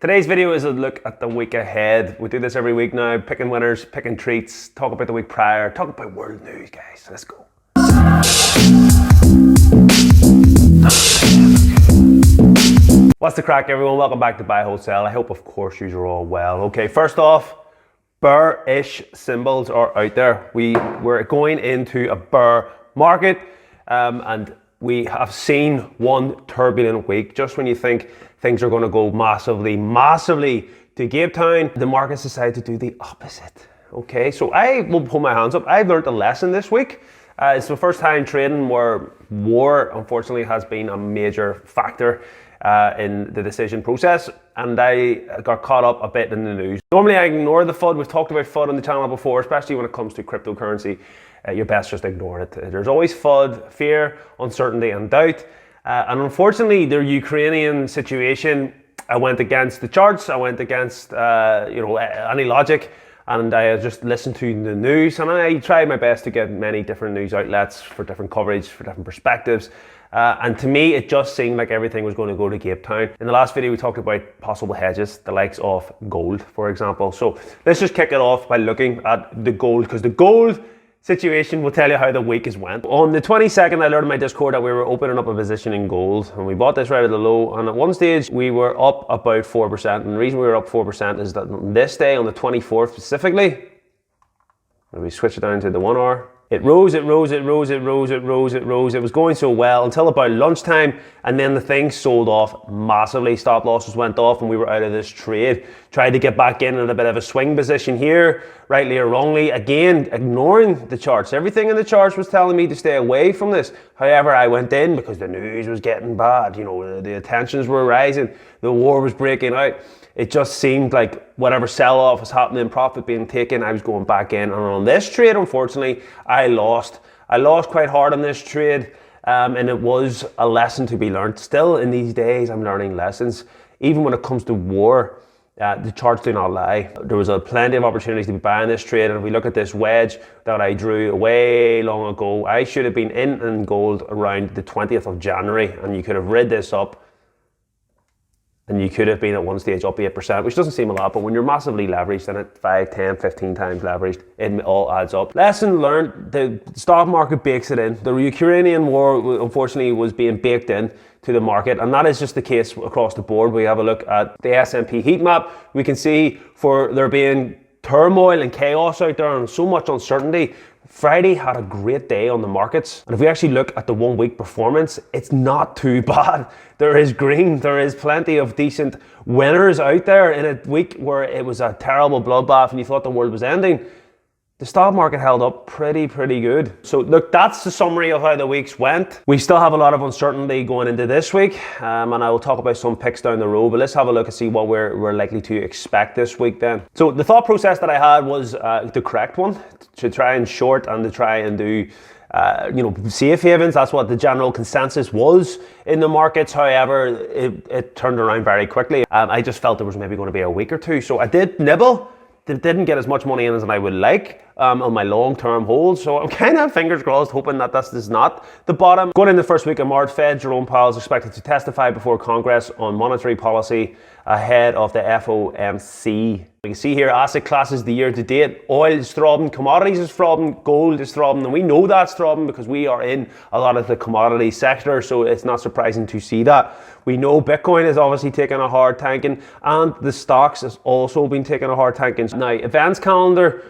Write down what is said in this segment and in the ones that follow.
Today's video is a look at the week ahead. We do this every week now, picking winners, picking treats, talk about the week prior, talk about world news, guys. Let's go. What's the crack, everyone? Welcome back to Buy Wholesale. I hope, of course, you are all well. Okay, first off, bearish symbols are out there. We're going into a bear market, and we have seen one turbulent week. Just when you think things are going to go massively to Cape Town, the markets decide to do the opposite. Okay, so I will pull my hands up. I've learned a lesson this week. It's the first time trading where war, unfortunately, has been a major factor in the decision process, and I got caught up a bit in the news. Normally I ignore the FUD. We've talked about FUD on the channel before, especially when it comes to cryptocurrency. You're best just ignore it. There's always FUD, fear, uncertainty and doubt. And unfortunately, the Ukrainian situation, I went against the charts, I went against any logic, and I just listened to the news, and I tried my best to get many different news outlets for different coverage, for different perspectives. And to me, it just seemed like everything was going to go to Cape Town. In the last video, we talked about possible hedges, the likes of gold, for example. So let's just kick it off by looking at the gold, because the gold situation will tell you how the week has went. On the 22nd, I learned in my Discord that we were opening up a position in gold, and we bought this right at the low, and at one stage we were up about 4%, and the reason we were up 4% is that on this day, on the 24th specifically, when we switch it down to the 1 hour, it rose. It was going so well until about lunchtime, and then the thing sold off massively. Stop losses went off and we were out of this trade. Tried to get back in a bit of a swing position here, rightly or wrongly. Again, ignoring the charts. Everything in the charts was telling me to stay away from this. However, I went in because the news was getting bad. You know, the tensions were rising. The war was breaking out. It just seemed like whatever sell-off was happening, profit being taken, I was going back in. And on this trade, unfortunately, I lost. I lost quite hard on this trade, and it was a lesson to be learned. Still, in these days, I'm learning lessons. Even when it comes to war, the charts do not lie. There was plenty of opportunities to be buying this trade, and if we look at this wedge that I drew way long ago, I should have been in gold around the 20th of January, and you could have read this up, and you could have been at one stage up 8%, which doesn't seem a lot, but when you're massively leveraged and at 5, 10, 15 times leveraged, it all adds up. Lesson learned, the stock market bakes it in. The Ukrainian war, unfortunately, was being baked in to the market, and that is just the case across the board. We have a look at the S&P heat map. We can see for there being turmoil and chaos out there and so much uncertainty, Friday had a great day on the markets. And if we actually look at the 1 week performance, it's not too bad. There is green, there is plenty of decent winners out there in a week where it was a terrible bloodbath and you thought the world was ending. The stock market held up pretty good. So look, that's the summary of how the weeks went. We still have a lot of uncertainty going into this week, and I will talk about some picks down the road, but let's have a look and see what we're likely to expect this week then. So the thought process that I had was the correct one, to try and short and to try and do safe havens. That's what the general consensus was in the markets. However, it turned around very quickly. I just felt there was maybe going to be a week or two, so I did nibble. Didn't get as much money in as I would like on my long-term holds, so I'm kind of fingers crossed hoping that this is not the bottom. Going into the first week of March, Fed Jerome Powell is expected to testify before Congress on monetary policy ahead of the FOMC. You can see here asset classes the year to date. Oil is throbbing, commodities is throbbing, gold is throbbing, and we know that's throbbing because we are in a lot of the commodity sector, so it's not surprising to see that. We know Bitcoin is obviously taking a hard tanking, and the stocks has also been taking a hard tanking. Now, events calendar,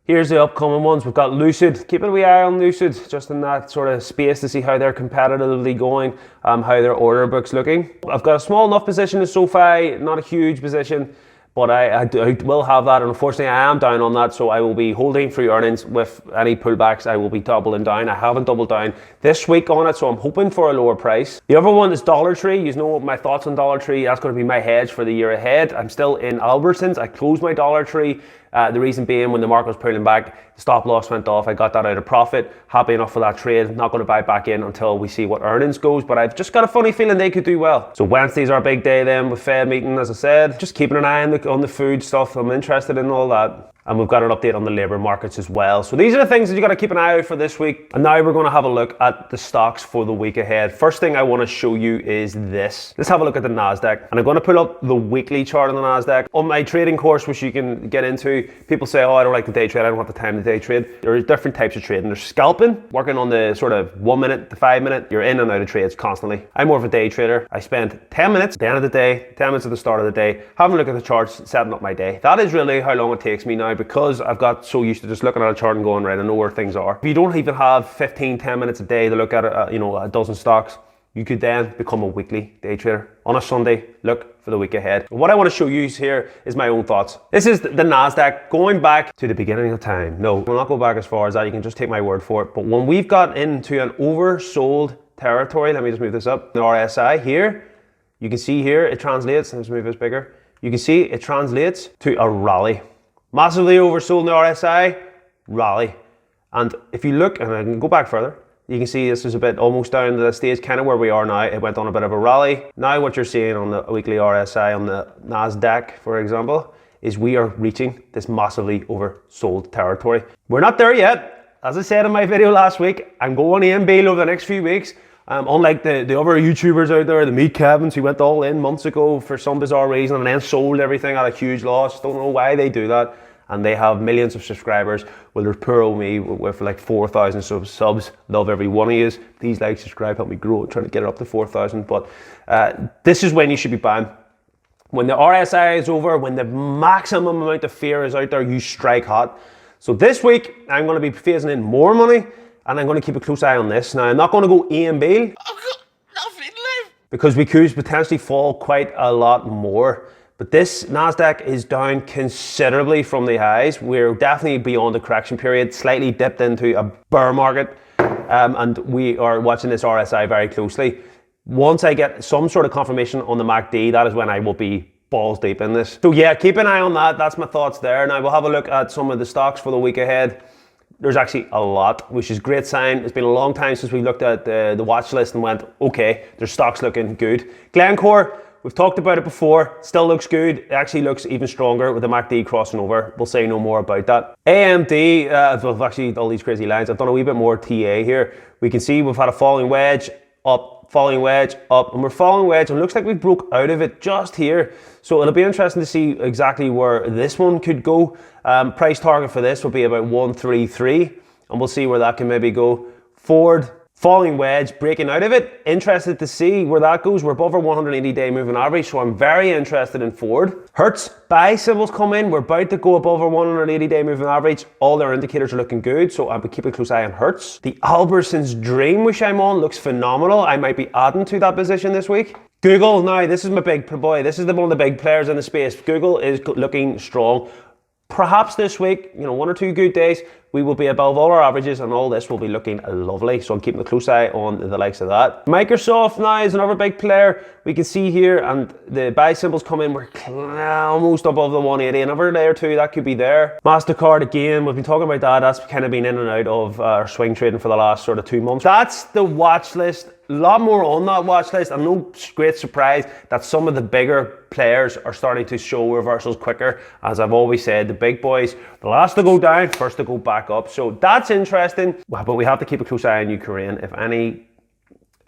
here's the upcoming ones. We've got Lucid, keeping a wee eye on Lucid, just in that sort of space to see how they're competitively going, how their order book's looking. I've got a small enough position in SoFi, not a huge position, but I will have that, and unfortunately I am down on that, so I will be holding free earnings. With any pullbacks, I will be doubling down. I haven't doubled down this week on it, so I'm hoping for a lower price. The other one is Dollar Tree. You know my thoughts on Dollar Tree. That's going to be my hedge for the year ahead. I'm still in Albertsons. I closed my Dollar Tree. The reason being, when the market was pulling back, the stop loss went off. I got that out of profit. Happy enough for that trade. Not going to buy back in until we see what earnings goes, but I've just got a funny feeling they could do well. So Wednesday's our big day then with Fed meeting, as I said. Just keeping an eye on the food stuff. I'm interested in all that. And we've got an update on the labor markets as well. So these are the things that you got to keep an eye out for this week. And now we're going to have a look at the stocks for the week ahead. First thing I want to show you is this. Let's have a look at the Nasdaq. And I'm going to put up the weekly chart on the Nasdaq. On my trading course, which you can get into, people say, oh, I don't like the day trade. I don't have the time to day trade. There's different types of trading. There's scalping, working on the sort of 1 minute to 5 minute. You're in and out of trades constantly. I'm more of a day trader. I spend 10 minutes at the end of the day, 10 minutes at the start of the day, having a look at the charts, setting up my day. That is really how long it takes me now, because I've got so used to just looking at a chart and going, right, I know where things are. If you don't even have 15, 10 minutes a day to look at a dozen stocks, you could then become a weekly day trader. On a Sunday, look for the week ahead. What I want to show you here is my own thoughts. This is the Nasdaq going back to the beginning of time. No, we'll not go back as far as that. You can just take my word for it. But when we've got into an oversold territory, let me just move this up. The RSI here, you can see here, it translates, let's move this bigger. You can see it translates to a rally. Massively oversold in the RSI, rally. And if you look, and I can go back further, you can see this is a bit almost down to the stage kind of where we are now. It went on a bit of a rally. Now what you're seeing on the weekly RSI on the Nasdaq, for example, is we are reaching this massively oversold territory. We're not there yet. As I said in my video last week, I'm going AMD over the next few weeks. Unlike the other YouTubers out there, the meat cabins who went all in months ago for some bizarre reason and then sold everything at a huge loss. Don't know why they do that. And they have millions of subscribers. Well, there's poor old me with like 4,000 subs. Love every one of you. Please like, subscribe, help me grow. I'm trying to get it up to 4,000. But this is when you should be buying. When the RSI is over, when the maximum amount of fear is out there, you strike hot. So this week, I'm going to be phasing in more money, and I'm going to keep a close eye on this. Now, I'm not going to go A and B. I've got nothing left. Because we could potentially fall quite a lot more. But this Nasdaq is down considerably from the highs. We're definitely beyond the correction period, slightly dipped into a bear market. And we are watching this RSI very closely. Once I get some sort of confirmation on the MACD, that is when I will be balls deep in this. So yeah, keep an eye on that. That's my thoughts there. Now we'll have a look at some of the stocks for the week ahead. There's actually a lot, which is a great sign. It's been a long time since we looked at the watch list and went, okay, there's stocks looking good. Glencore, we've talked about it before, still looks good. It actually looks even stronger with the MACD crossing over. We'll say no more about that. AMD, I've actually all these crazy lines. I've done a wee bit more TA here. We can see we've had a falling wedge, up, falling wedge, up, and we're falling wedge, and it looks like we broke out of it just here. So it'll be interesting to see exactly where this one could go. Price target for this will be about 133, and we'll see where that can maybe go. Ford, falling wedge, breaking out of it. Interested to see where that goes. We're above our 180-day moving average, so I'm very interested in Ford. Hertz, buy symbols come in. We're about to go above our 180-day moving average. All their indicators are looking good, so I'll be keeping a close eye on Hertz. The Albertsons Dream, which I'm on, looks phenomenal. I might be adding to that position this week. Google, now this is my big boy. This is one of the big players in the space. Google is looking strong. Perhaps this week, 1 or 2 good days, we will be above all our averages, and all this will be looking lovely. So I'm keeping a close eye on the likes of that. Microsoft now is another big player. We can see here, and the buy symbols come in. We're almost above the 180. Another day or two, that could be there. MasterCard again, we've been talking about that. That's kind of been in and out of our swing trading for the last sort of 2 months. That's the watch list. A lot more on that watch list, and no great surprise that some of the bigger players are starting to show reversals quicker. As I've always said, the big boys, the last to go down, first to go back up. So that's interesting, but we have to keep a close eye on Ukraine. If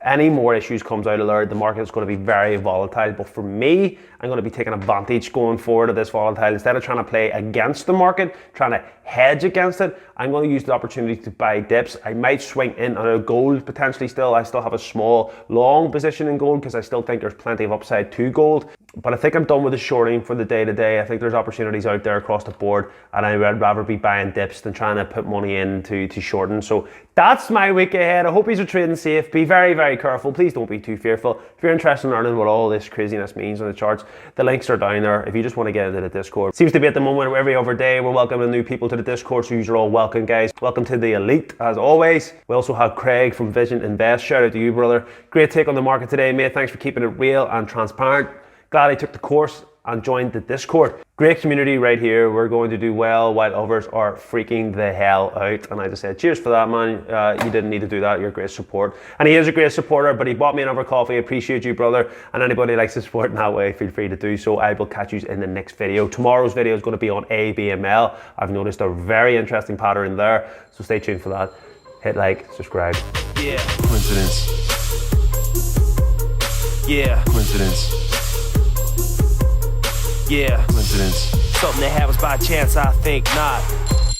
any more issues comes out of there, the market is going to be very volatile. But for me, I'm going to be taking advantage going forward of this volatile. Instead of trying to play against the market, trying to hedge against it, I'm going to use the opportunity to buy dips. I might swing in on a gold potentially still. I still have a small long position in gold because I still think there's plenty of upside to gold. But I think I'm done with the shorting for the day-to-day. I think there's opportunities out there across the board, and I would rather be buying dips than trying to put money in to shorten. So that's my week ahead. I hope you're trading safe. Be very, very careful. Please don't be too fearful. If you're interested in learning what all this craziness means on the charts, the links are down there if you just want to get into the Discord. It seems to be at the moment every other day we're welcoming new people to the Discord, so you're all welcome, guys. Welcome to the elite, as always. We also have Craig from Vision Invest. Shout out to you, brother. Great take on the market today, mate. Thanks for keeping it real and transparent. Glad I took the course and join the Discord. Great community right here. We're going to do well while others are freaking the hell out. And I just said, cheers for that, man. You didn't need to do that. You're a great support. And he is a great supporter, but he bought me another coffee. I appreciate you, brother. And anybody likes to support in that way, feel free to do so. I will catch you in the next video. Tomorrow's video is going to be on ABML. I've noticed a very interesting pattern there, so stay tuned for that. Hit like, subscribe. Yeah. Coincidence. Yeah. Coincidence. Yeah. Coincidence. Something that happens by chance, I think not.